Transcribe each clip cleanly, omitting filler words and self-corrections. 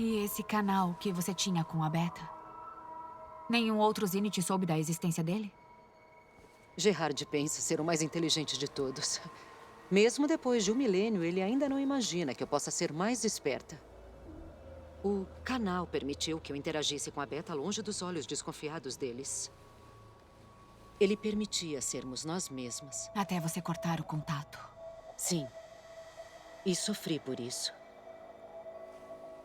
E esse canal que você tinha com a Beta? Nenhum outro Zenith soube da existência dele? Gerard pensa ser o mais inteligente de todos. Mesmo depois de 1 milênio, ele ainda não imagina que eu possa ser mais esperta. O canal permitiu que eu interagisse com a Beta longe dos olhos desconfiados deles. Ele permitia sermos nós mesmas. Até você cortar o contato. Sim. E sofri por isso.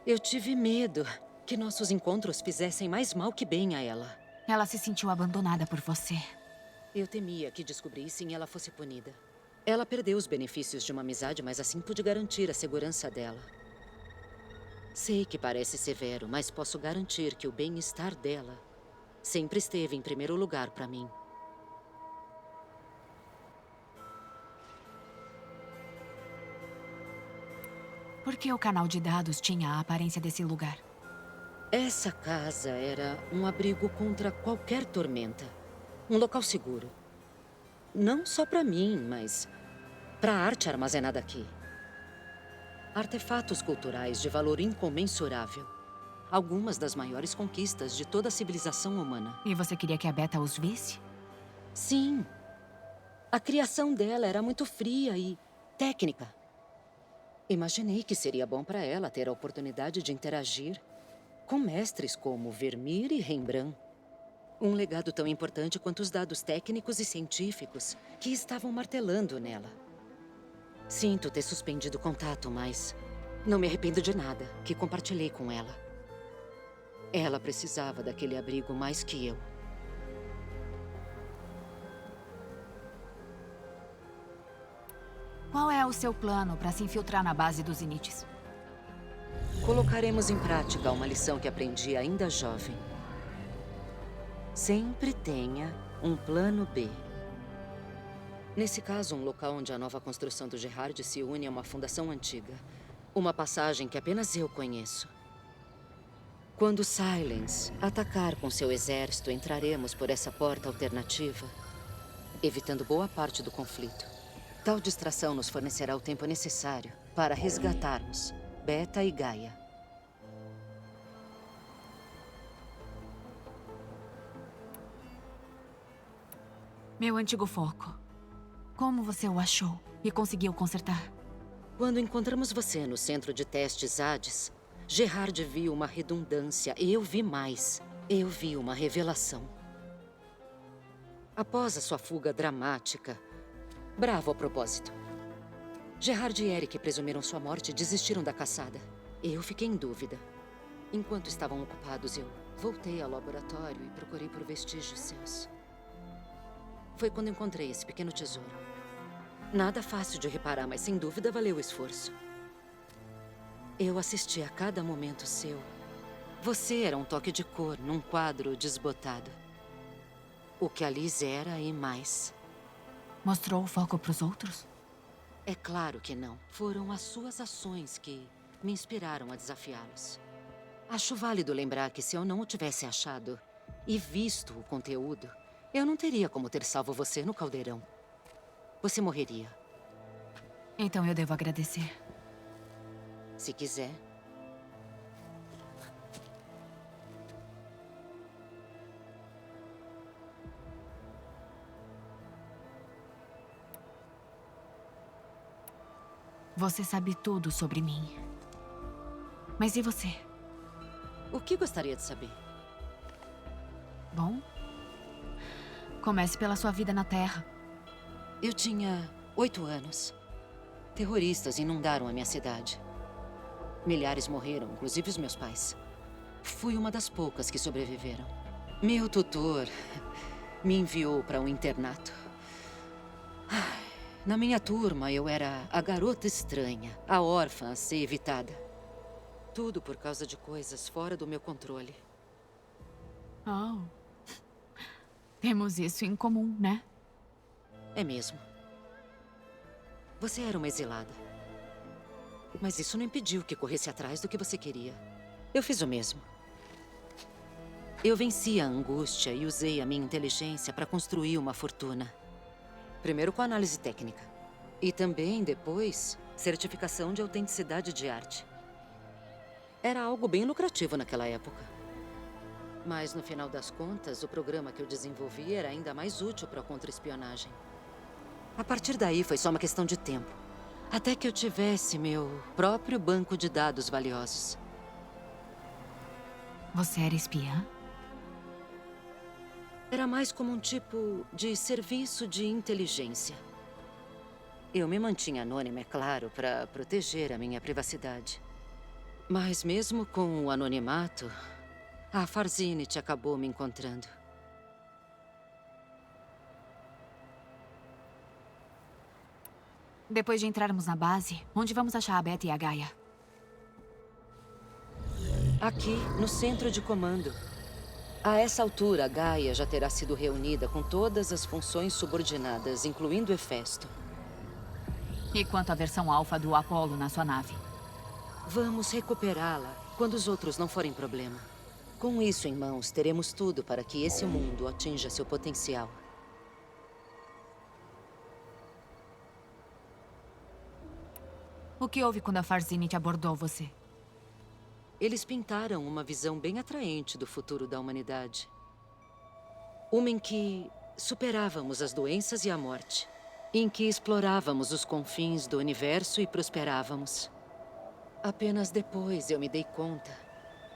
Eu tive medo que nossos encontros fizessem mais mal que bem a ela. Ela se sentiu abandonada por você. Eu temia que descobrissem e ela fosse punida. Ela perdeu os benefícios de uma amizade, mas assim pude garantir a segurança dela. Sei que parece severo, mas posso garantir que o bem-estar dela sempre esteve em primeiro lugar para mim. Por que o canal de dados tinha a aparência desse lugar? Essa casa era um abrigo contra qualquer tormenta. Um local seguro. Não só para mim, mas para a arte armazenada aqui. Artefatos culturais de valor incomensurável. Algumas das maiores conquistas de toda a civilização humana. E você queria que a Beta os visse? Sim. A criação dela era muito fria e técnica. Imaginei que seria bom para ela ter a oportunidade de interagir com mestres como Vermeer e Rembrandt. Um legado tão importante quanto os dados técnicos e científicos que estavam martelando nela. Sinto ter suspendido o contato, mas não me arrependo de nada que compartilhei com ela. Ela precisava daquele abrigo mais que eu. Qual é o seu plano para se infiltrar na base dos Zeniths? Colocaremos em prática uma lição que aprendi ainda jovem. Sempre tenha um plano B. Nesse caso, um local onde a nova construção do Gerard se une a uma fundação antiga. Uma passagem que apenas eu conheço. Quando Silence atacar com seu exército, entraremos por essa porta alternativa, evitando boa parte do conflito. Tal distração nos fornecerá o tempo necessário para resgatarmos Beta e Gaia. Meu antigo foco. Como você o achou e conseguiu consertar? Quando encontramos você no centro de testes Hades, Gerard viu uma redundância e eu vi mais. Eu vi uma revelação. Após a sua fuga dramática, bravo a propósito, Gerard e Eric presumiram sua morte e desistiram da caçada. Eu fiquei em dúvida. Enquanto estavam ocupados, eu voltei ao laboratório e procurei por vestígios seus. Foi quando encontrei esse pequeno tesouro. Nada fácil de reparar, mas sem dúvida valeu o esforço. Eu assisti a cada momento seu. Você era um toque de cor num quadro desbotado. O que a Liz era e mais. Mostrou o foco para os outros? É claro que não. Foram as suas ações que me inspiraram a desafiá-los. Acho válido lembrar que se eu não o tivesse achado e visto o conteúdo, eu não teria como ter salvo você no caldeirão. Você morreria. Então eu devo agradecer. Se quiser. Você sabe tudo sobre mim. Mas e você? O que gostaria de saber? Bom, comece pela sua vida na Terra. Eu tinha 8 anos. Terroristas inundaram a minha cidade. Milhares morreram, inclusive os meus pais. Fui uma das poucas que sobreviveram. Meu tutor me enviou para um internato. Na minha turma, eu era a garota estranha, a órfã a ser evitada. Tudo por causa de coisas fora do meu controle. Oh. Temos isso em comum, né? É mesmo. Você era uma exilada. Mas isso não impediu que corresse atrás do que você queria. Eu fiz o mesmo. Eu venci a angústia e usei a minha inteligência para construir uma fortuna. Primeiro com análise técnica. E também, depois, certificação de autenticidade de arte. Era algo bem lucrativo naquela época. Mas, no final das contas, o programa que eu desenvolvi era ainda mais útil para a contra-espionagem. A partir daí, foi só uma questão de tempo. Até que eu tivesse meu próprio banco de dados valiosos. Você era espiã? Era mais como um tipo de serviço de inteligência. Eu me mantinha anônima, é claro, para proteger a minha privacidade. Mas mesmo com o anonimato, a Farzinit acabou me encontrando. Depois de entrarmos na base, onde vamos achar a Beta e a Gaia? Aqui, no centro de comando. A essa altura, a Gaia já terá sido reunida com todas as funções subordinadas, incluindo Hefesto. E quanto à versão alfa do Apollo na sua nave? Vamos recuperá-la quando os outros não forem problema. Com isso em mãos, teremos tudo para que esse mundo atinja seu potencial. O que houve quando a Farzinit abordou você? Eles pintaram uma visão bem atraente do futuro da humanidade. Uma em que superávamos as doenças e a morte. Em que explorávamos os confins do universo e prosperávamos. Apenas depois eu me dei conta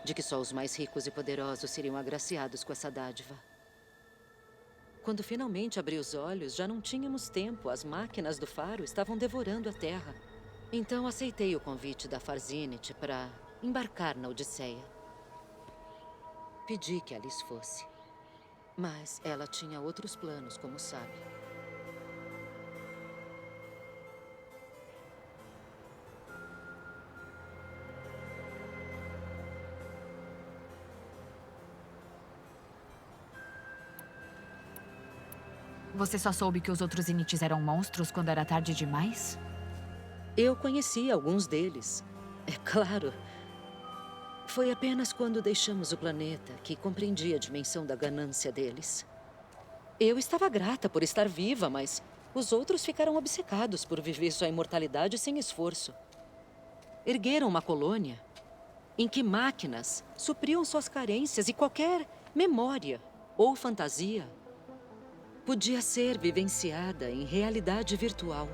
de que só os mais ricos e poderosos seriam agraciados com essa dádiva. Quando finalmente abri os olhos, já não tínhamos tempo. As máquinas do faro estavam devorando a Terra. Então aceitei o convite da Farzinit para embarcar na Odisseia. Pedi que Alice fosse. Mas ela tinha outros planos, como sabe. Você só soube que os outros Inites eram monstros quando era tarde demais? Eu conheci alguns deles. É claro. Foi apenas quando deixamos o planeta que compreendi a dimensão da ganância deles. Eu estava grata por estar viva, mas os outros ficaram obcecados por viver sua imortalidade sem esforço. Ergueram uma colônia em que máquinas supriam suas carências e qualquer memória ou fantasia podia ser vivenciada em realidade virtual.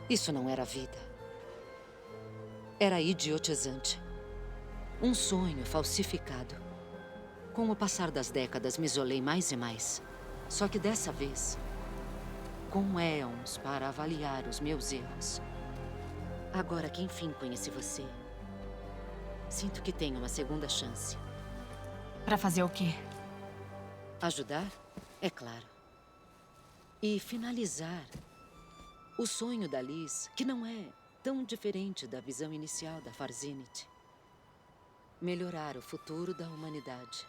Isso não era vida. Era idiotizante. Um sonho falsificado. Com o passar das décadas, me isolei mais e mais. Só que dessa vez, com éons para avaliar os meus erros. Agora que enfim conheci você, sinto que tenho uma segunda chance. Pra fazer o quê? Ajudar? É claro. E finalizar o sonho da Liz, que não é tão diferente da visão inicial da Farzinit. Melhorar o futuro da humanidade.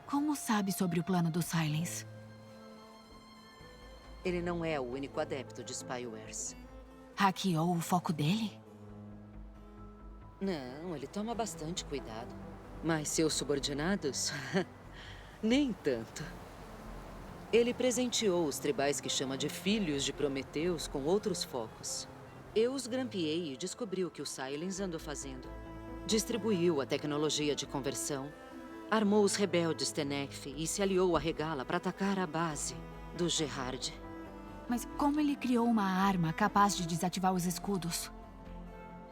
Como sabe sobre o plano do Silence? Ele não é o único adepto de spywares. Hackeou o foco dele? Não, ele toma bastante cuidado. Mas seus subordinados? Nem tanto. Ele presenteou os tribais que chama de filhos de Prometeus com outros focos. Eu os grampeei e descobri o que o Silence andou fazendo. Distribuiu a tecnologia de conversão, armou os rebeldes Tenekth e se aliou a Regala para atacar a base do Gerard. Mas como ele criou uma arma capaz de desativar os escudos?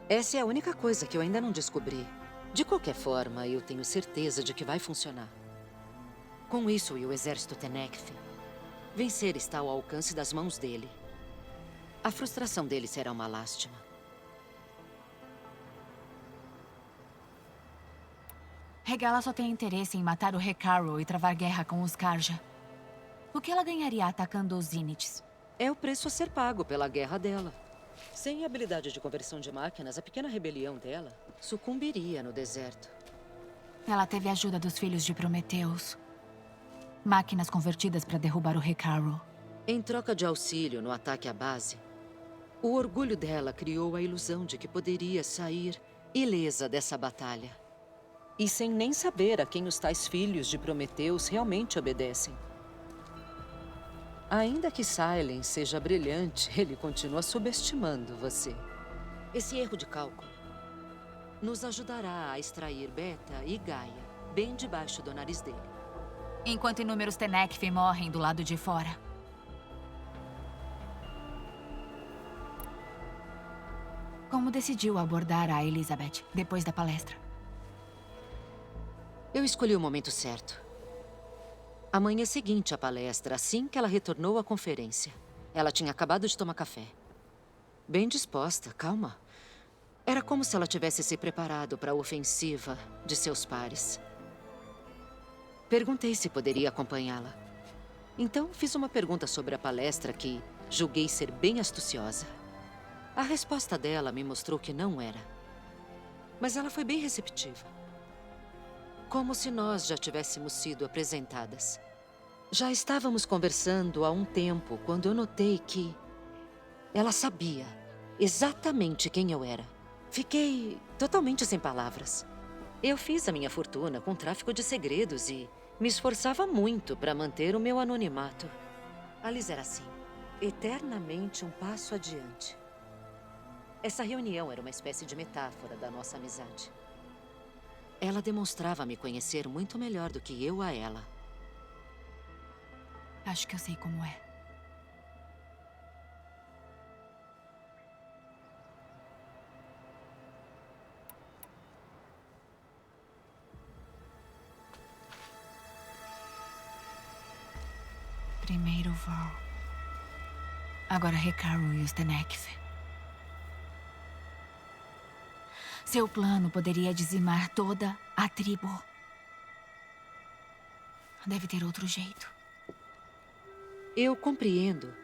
Essa é a única coisa que eu ainda não descobri. De qualquer forma, eu tenho certeza de que vai funcionar. Com isso e o exército Tenekth, vencer está ao alcance das mãos dele. A frustração dele será uma lástima. Regala só tem interesse em matar o Hekarro e travar guerra com os Karja. O que ela ganharia atacando os Inites? É o preço a ser pago pela guerra dela. Sem habilidade de conversão de máquinas, a pequena rebelião dela sucumbiria no deserto. Ela teve a ajuda dos filhos de Prometeus. Máquinas convertidas para derrubar o Hekarro. Em troca de auxílio no ataque à base, o orgulho dela criou a ilusão de que poderia sair ilesa dessa batalha. E sem nem saber a quem os tais filhos de Prometeus realmente obedecem. Ainda que Silence seja brilhante, ele continua subestimando você. Esse erro de cálculo nos ajudará a extrair Beta e Gaia bem debaixo do nariz dele. Enquanto inúmeros Tenekth morrem do lado de fora. Como decidiu abordar a Elizabeth depois da palestra? Eu escolhi o momento certo. A manhã seguinte à palestra, assim que ela retornou à conferência. Ela tinha acabado de tomar café. Bem disposta, calma. Era como se ela tivesse se preparado para a ofensiva de seus pares. Perguntei se poderia acompanhá-la. Então, fiz uma pergunta sobre a palestra que julguei ser bem astuciosa. A resposta dela me mostrou que não era. Mas ela foi bem receptiva. Como se nós já tivéssemos sido apresentadas. Já estávamos conversando há um tempo quando eu notei que ela sabia exatamente quem eu era. Fiquei totalmente sem palavras. Eu fiz a minha fortuna com tráfico de segredos e me esforçava muito para manter o meu anonimato. A Liz era assim, eternamente um passo adiante. Essa reunião era uma espécie de metáfora da nossa amizade. Ela demonstrava me conhecer muito melhor do que eu a ela. Acho que eu sei como é. Primeiro Varl. Agora Hekarro e os Tenekth. Seu plano poderia dizimar toda a tribo. Deve ter outro jeito. Eu compreendo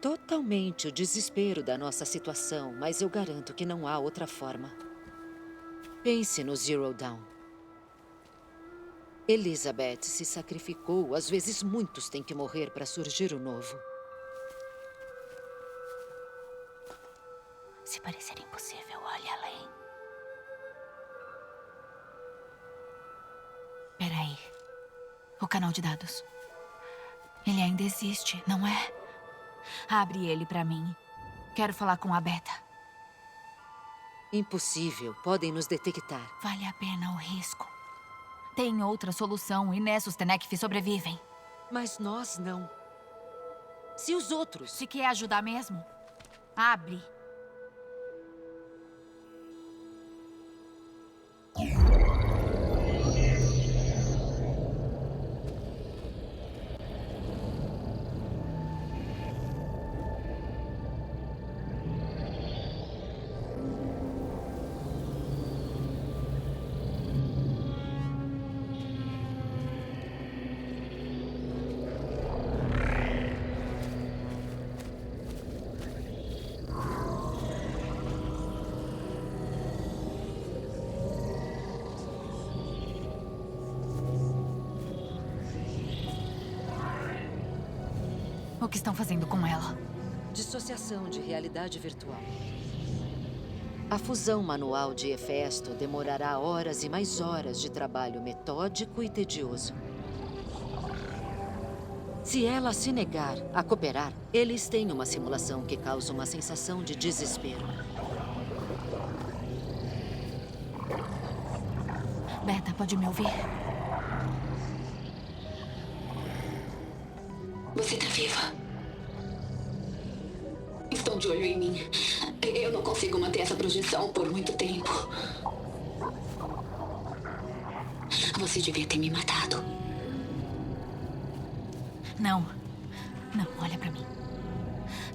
totalmente o desespero da nossa situação, mas eu garanto que não há outra forma. Pense no Zero Dawn. Elizabeth se sacrificou. Às vezes muitos têm que morrer para surgir o novo. Se parecer impossível, olhe além. Peraí. O canal de dados. Ele ainda existe, não é? Abre ele pra mim. Quero falar com a Beta. Impossível. Podem nos detectar. Vale a pena o risco. Tem outra solução e nessa os Tenekth sobrevivem. Mas nós não. Se os outros... Se quer ajudar mesmo, abre. O que estão fazendo com ela? Dissociação de realidade virtual. A fusão manual de Hefesto demorará horas e mais horas de trabalho metódico e tedioso. Se ela se negar a cooperar, eles têm uma simulação que causa uma sensação de desespero. Beta, pode me ouvir? Você tá viva. Estão de olho em mim. Eu não consigo manter essa projeção por muito tempo. Você devia ter me matado. Não. Não, olha pra mim.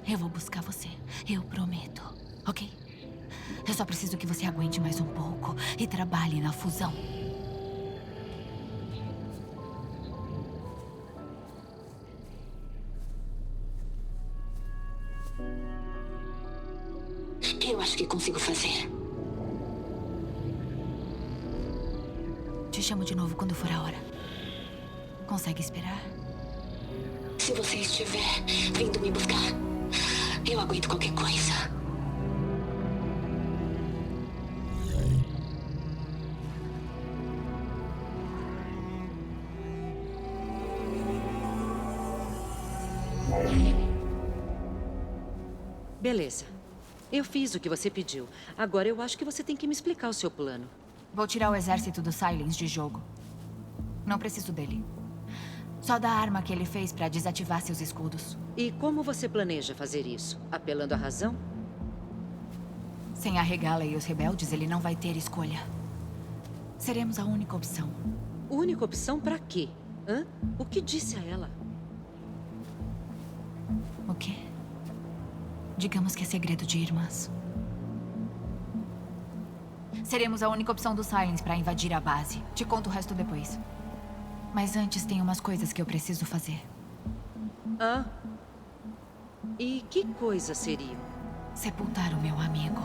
Eu vou buscar você. Eu prometo. Ok? Eu só preciso que você aguente mais um pouco e trabalhe na fusão. Eu acho que consigo fazer. Te chamo de novo quando for a hora. Consegue esperar? Se você estiver vindo me buscar, eu aguento qualquer coisa. Beleza. Eu fiz o que você pediu. Agora eu acho que você tem que me explicar o seu plano. Vou tirar o exército do Silence de jogo. Não preciso dele. Só da arma que ele fez pra desativar seus escudos. E como você planeja fazer isso? Apelando à razão? Sem a Regala e os rebeldes, ele não vai ter escolha. Seremos a única opção. Única opção pra quê? Hã? O que disse a ela? O quê? Digamos que é segredo de irmãs. Seremos a única opção do Silence pra invadir a base. Te conto o resto depois. Mas antes tem umas coisas que eu preciso fazer. Ah? E que coisas seriam? Sepultar o meu amigo.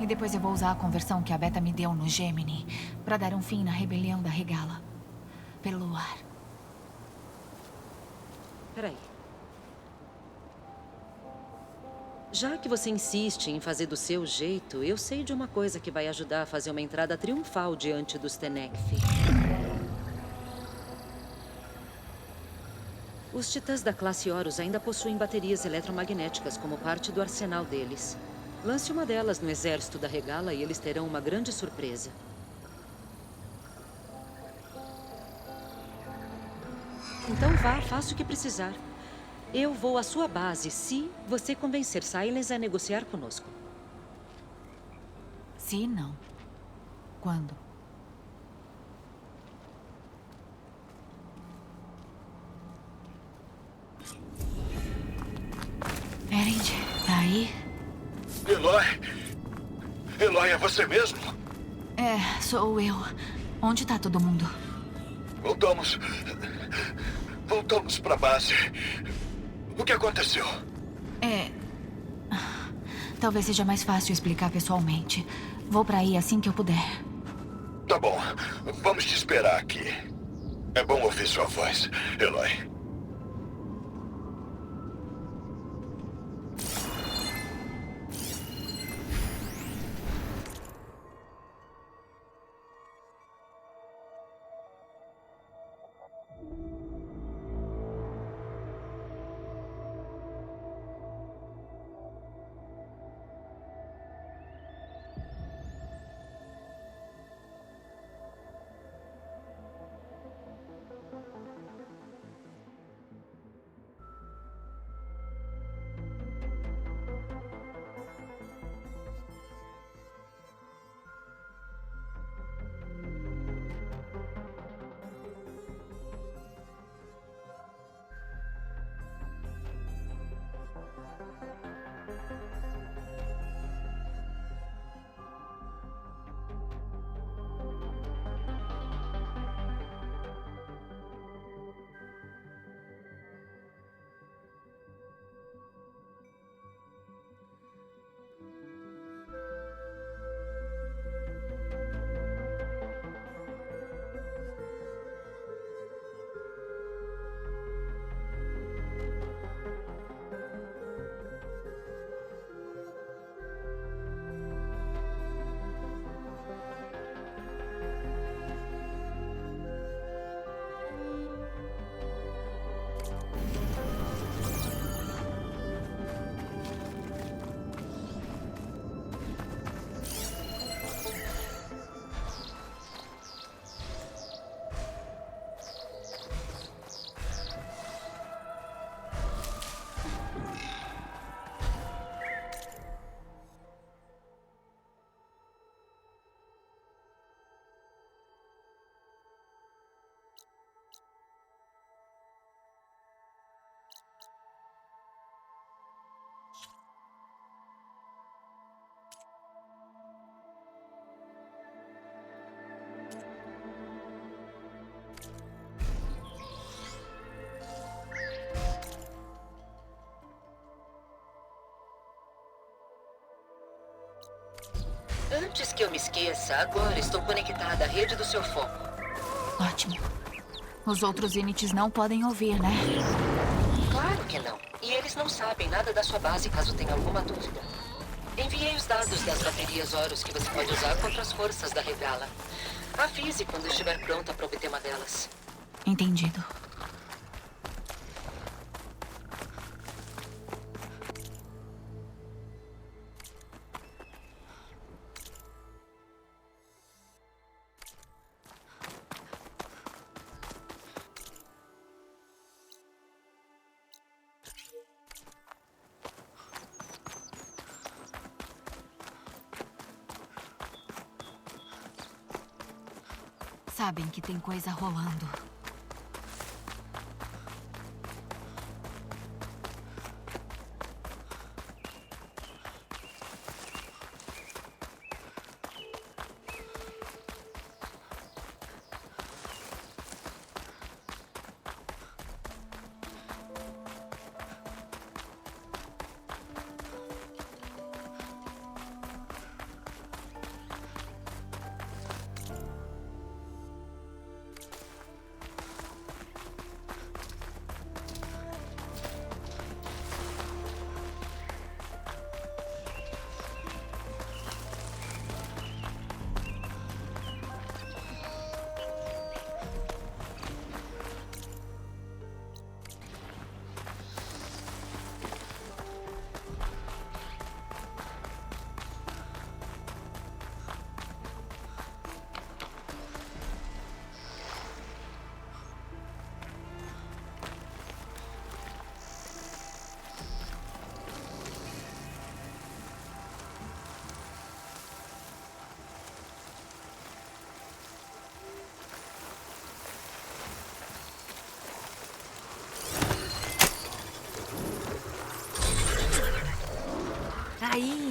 E depois eu vou usar a conversão que a Beta me deu no Gemini pra dar um fim na rebelião da Regala. Pelo ar. Peraí. Já que você insiste em fazer do seu jeito, eu sei de uma coisa que vai ajudar a fazer uma entrada triunfal diante dos Tenekth. Os titãs da classe Horus ainda possuem baterias eletromagnéticas como parte do arsenal deles. Lance uma delas no exército da Regala e eles terão uma grande surpresa. Então vá, faça o que precisar. Eu vou à sua base se você convencer Silence a negociar conosco. Se não. Quando? Erend, tá aí? Eloy? Eloy, é você mesmo? É, sou eu. Onde tá todo mundo? Voltamos pra base. O que aconteceu? Talvez seja mais fácil explicar pessoalmente. Vou pra aí assim que eu puder. Tá bom. Vamos te esperar aqui. É bom ouvir sua voz, Eloy. Antes que eu me esqueça, agora estou conectada à rede do seu foco. Ótimo. Os outros Inites não podem ouvir, né? Claro que não. E eles não sabem nada da sua base caso tenha alguma dúvida. Enviei os dados das baterias Horus que você pode usar contra as forças da Regala. Avise quando estiver pronta para obter uma delas. Entendido. sabem que tem coisa rolando. Aí.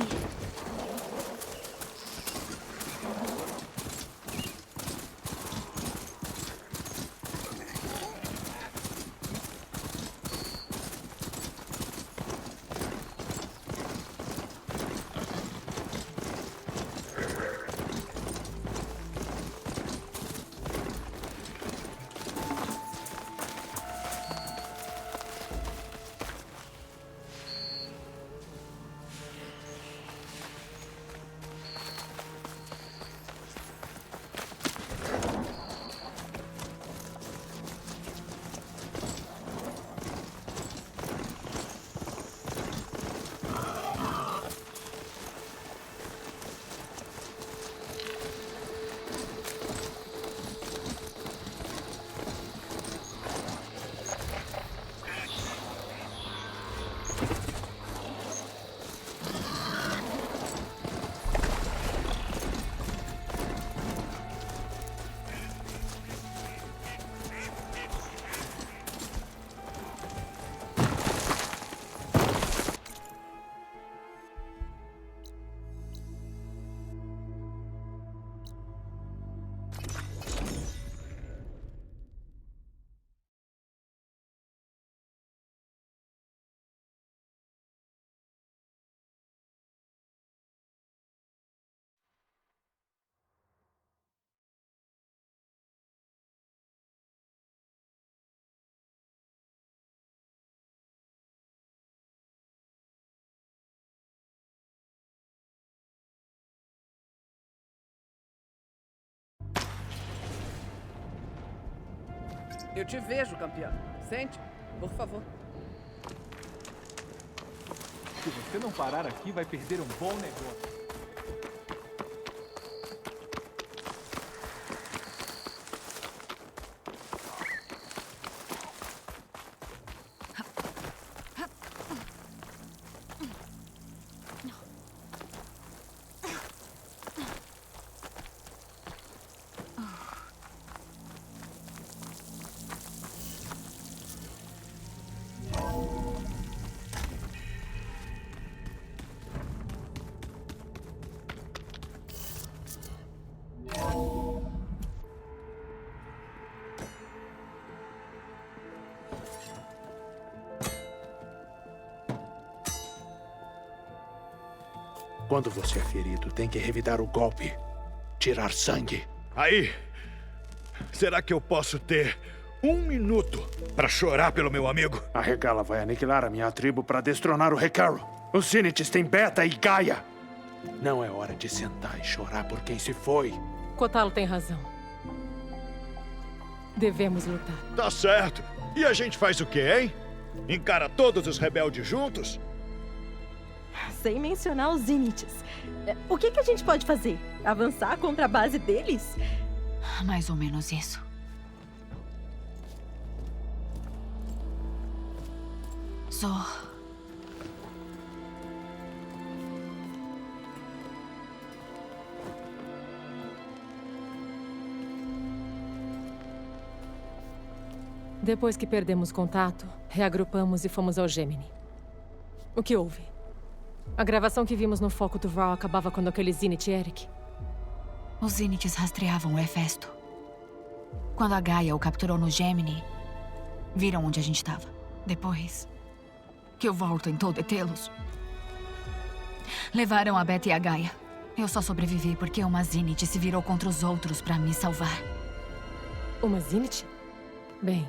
Eu te vejo, campeão. Sente, por favor. Se você não parar aqui, vai perder um bom negócio. Quando você é ferido, tem que revidar o golpe. Tirar sangue. Aí, será que eu posso ter 1 minuto para chorar pelo meu amigo? A Regala vai aniquilar a minha tribo para destronar o Recaro. Os Zinites têm Beta e Gaia. Não é hora de sentar e chorar por quem se foi. Kotalo tem razão. Devemos lutar. Tá certo. E a gente faz o quê, hein? Encara todos os rebeldes juntos? Sem mencionar os Zinites. O que a gente pode fazer? Avançar contra a base deles? Mais ou menos isso. Zor. Depois que perdemos contato, reagrupamos e fomos ao Gemini. O que houve? A gravação que vimos no foco do Raw acabava quando aquele Zenith Eric... Os Zeniths rastreavam o Hefesto. Quando a Gaia o capturou no Gemini, viram onde a gente estava. Depois que o Vol tentou detê-los, levaram a Beta e a Gaia. Eu só sobrevivi porque uma Zenith se virou contra os outros pra me salvar. Uma Zenith? Bem...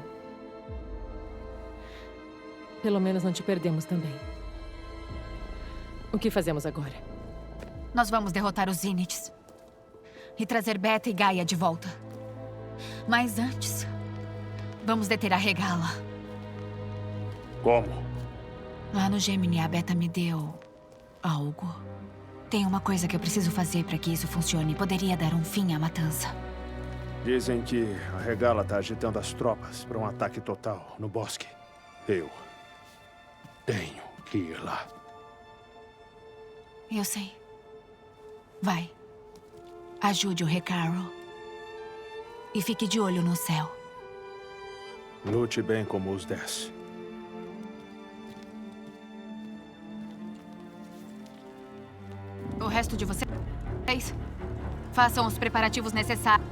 Pelo menos não te perdemos também. O que fazemos agora? Nós vamos derrotar os Zeniths e trazer Beta e Gaia de volta. Mas antes, vamos deter a Regala. Como? Lá no Gemini, a Beta me deu algo. Tem uma coisa que eu preciso fazer para que isso funcione. Poderia dar um fim à matança. Dizem que a Regala tá agitando as tropas para um ataque total no bosque. Eu tenho que ir lá. Eu sei. Vai. Ajude o Recaro. E fique de olho no céu. Lute bem como os 10. O resto de vocês, façam os preparativos necessários.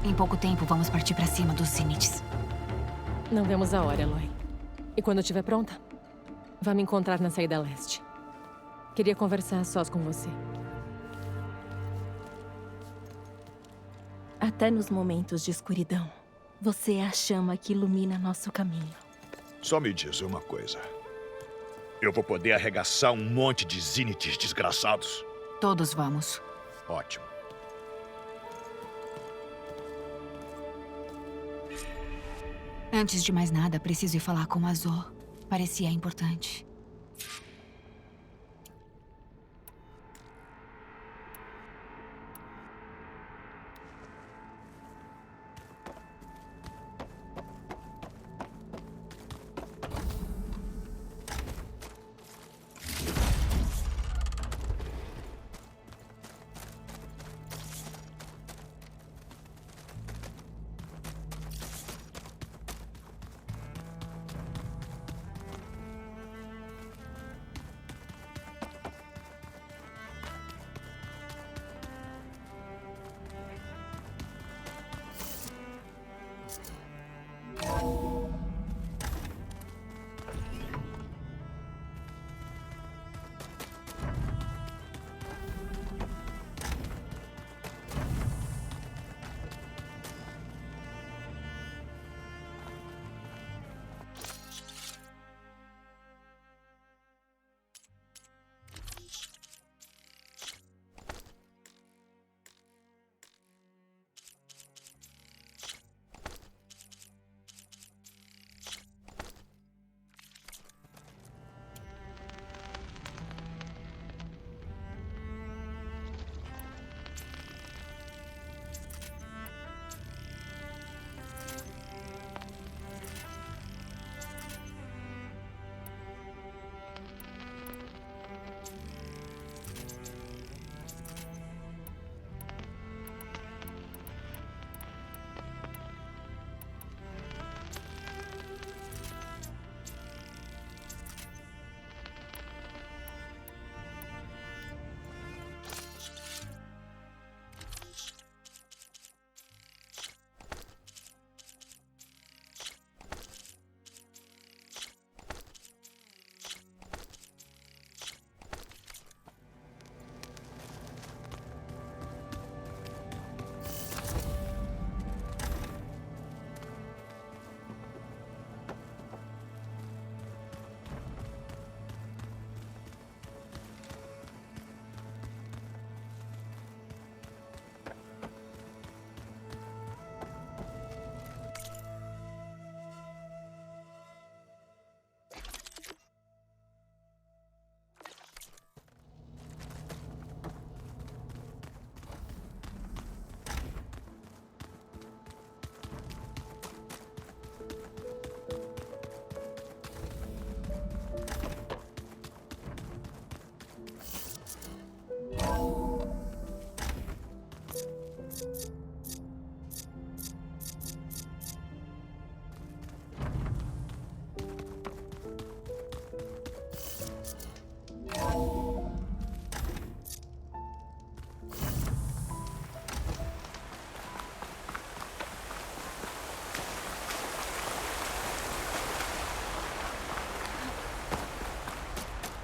Em pouco tempo, vamos partir pra cima dos Zeniths. Não vemos a hora, Eloy. E quando estiver pronta, vá me encontrar na saída leste. Queria conversar a sós com você. Até nos momentos de escuridão, você é a chama que ilumina nosso caminho. Só me diz uma coisa. Eu vou poder arregaçar um monte de Zeniths desgraçados? Todos vamos. Ótimo. Antes de mais nada, preciso ir falar com a Zo. Parecia importante.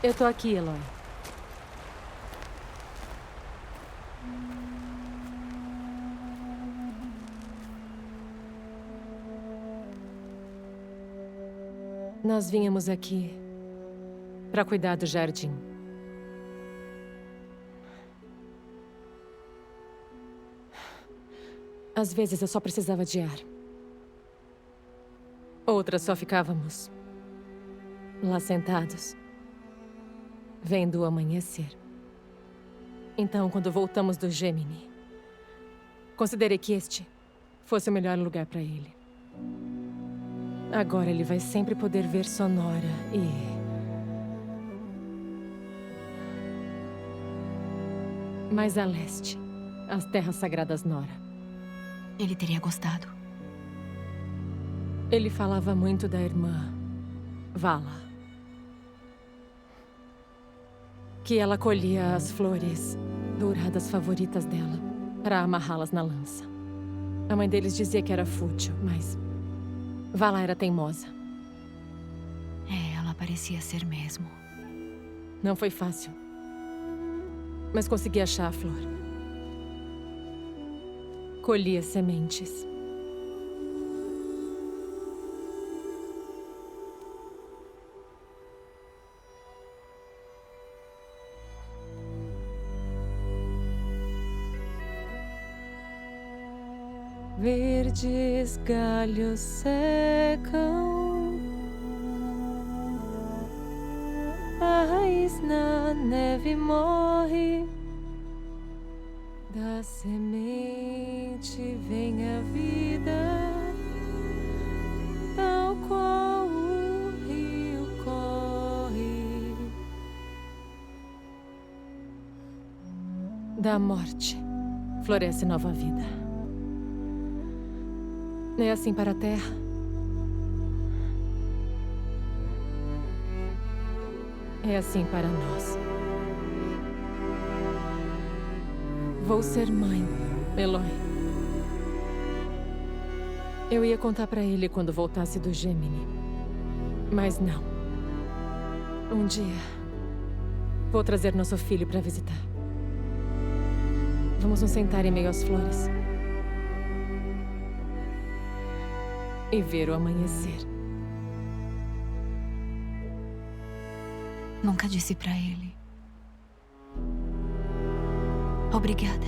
Eu tô aqui, Eloy. Nós vínhamos aqui para cuidar do jardim. Às vezes eu só precisava de ar. Outras só ficávamos lá sentados, vendo o amanhecer. Então, quando voltamos do Gemini, considerei que este fosse o melhor lugar para ele. Agora ele vai sempre poder ver Sonora e... mais a leste, as Terras Sagradas Nora. Ele teria gostado. Ele falava muito da irmã Vala. Que ela colhia as flores douradas favoritas dela para amarrá-las na lança. A mãe deles dizia que era fútil, mas Vala era teimosa. Ela parecia ser mesmo. Não foi fácil, mas consegui achar a flor. Colhi as sementes. Verdes galhos secam, a raiz na neve morre, da semente vem a vida, tal qual o rio corre. Da morte floresce nova vida. É assim para a Terra. É assim para nós. Vou ser mãe, Eloy. Eu ia contar para ele quando voltasse do Gemini. Mas não. Um dia, vou trazer nosso filho para visitar. Vamos nos sentar em meio às flores. E ver o amanhecer. Nunca disse pra ele. Obrigada.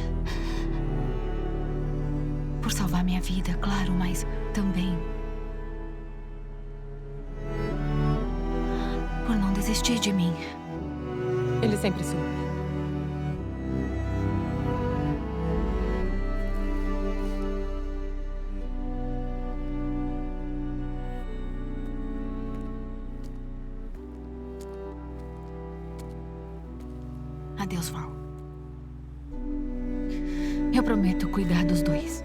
Por salvar minha vida, claro, mas também por não desistir de mim. Ele sempre soube. Adeus, Val. Eu prometo cuidar dos dois.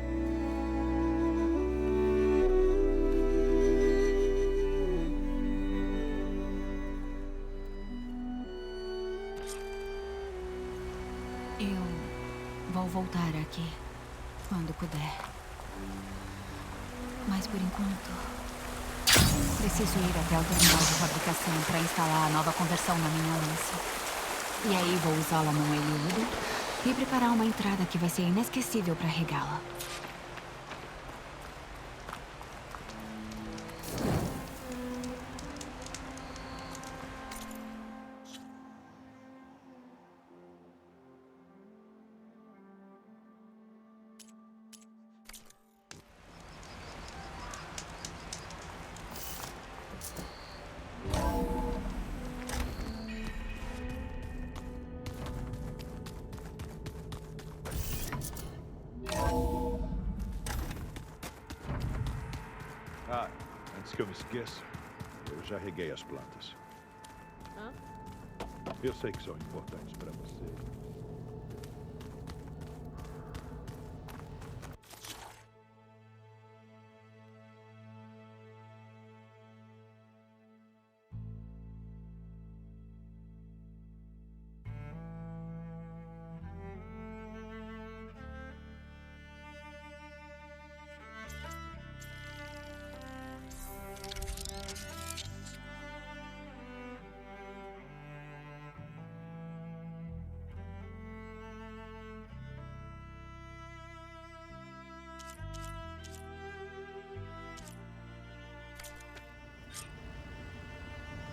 Eu vou voltar aqui quando puder. Mas por enquanto, preciso ir até o terminal de fabricação para instalar a nova conversão na minha lança. E aí vou usá-la num elíodo e preparar uma entrada que vai ser inesquecível para regá-la. Antes que eu me esqueça, eu já reguei as plantas. Hã? Eu sei que são importantes para você.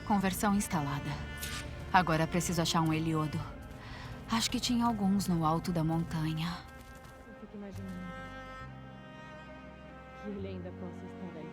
Conversão instalada. Agora preciso achar um Heliodo. Acho que tinha alguns no alto da montanha. Eu fico imaginando que ele ainda possa estar aí.